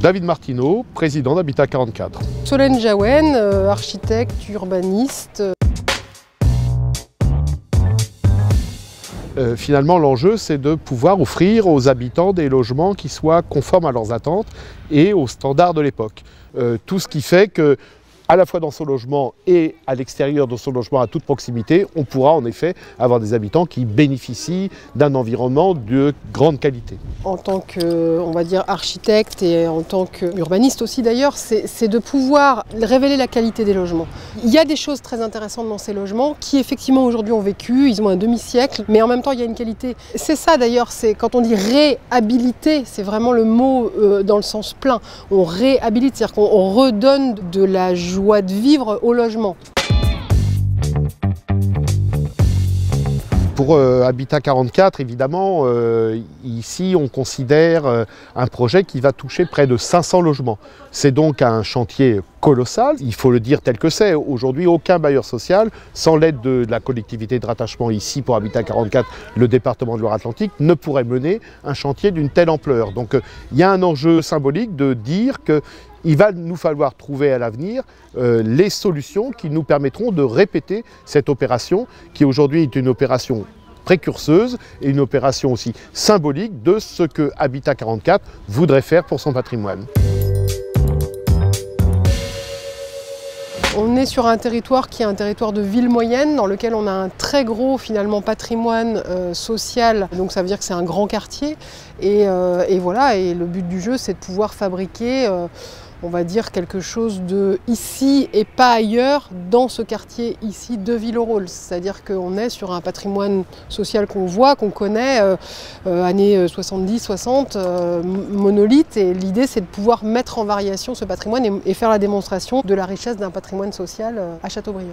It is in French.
David Martineau, président d'Habitat 44. Solène Jaouen, architecte, urbaniste. Finalement, l'enjeu, c'est de pouvoir offrir aux habitants des logements qui soient conformes à leurs attentes et aux standards de l'époque. Tout ce qui fait que, à la fois dans son logement et à l'extérieur de son logement à toute proximité, on pourra en effet avoir des habitants qui bénéficient d'un environnement de grande qualité. En tant que, on va dire, architecte et en tant qu'urbaniste aussi d'ailleurs, c'est de pouvoir révéler la qualité des logements. Il y a des choses très intéressantes dans ces logements qui effectivement aujourd'hui ont vécu, ils ont un demi-siècle, mais en même temps il y a une qualité. C'est ça d'ailleurs, c'est quand on dit réhabiliter, c'est vraiment le mot dans le sens plein. On réhabilite, c'est-à-dire qu'on redonne de la joie de vivre au logement. Pour Habitat 44, évidemment, ici on considère un projet qui va toucher près de 500 logements. C'est donc un chantier colossal, il faut le dire tel que c'est. Aujourd'hui, aucun bailleur social, sans l'aide de la collectivité de rattachement ici pour Habitat 44, le département de Loire-Atlantique, ne pourrait mener un chantier d'une telle ampleur. Donc il y a un enjeu symbolique de dire qu'il va nous falloir trouver à l'avenir les solutions qui nous permettront de répéter cette opération qui aujourd'hui est une opération précurseuse et une opération aussi symbolique de ce que Habitat 44 voudrait faire pour son patrimoine. On est sur un territoire qui est un territoire de ville moyenne dans lequel on a un très gros finalement patrimoine social, donc ça veut dire que c'est un grand quartier et voilà, et le but du jeu c'est de pouvoir fabriquer on va dire quelque chose de ici et pas ailleurs dans ce quartier ici de Villeurolles. C'est-à-dire qu'on est sur un patrimoine social qu'on voit, qu'on connaît, années 70-60, monolithe, et l'idée c'est de pouvoir mettre en variation ce patrimoine et faire la démonstration de la richesse d'un patrimoine social à Châteaubriand.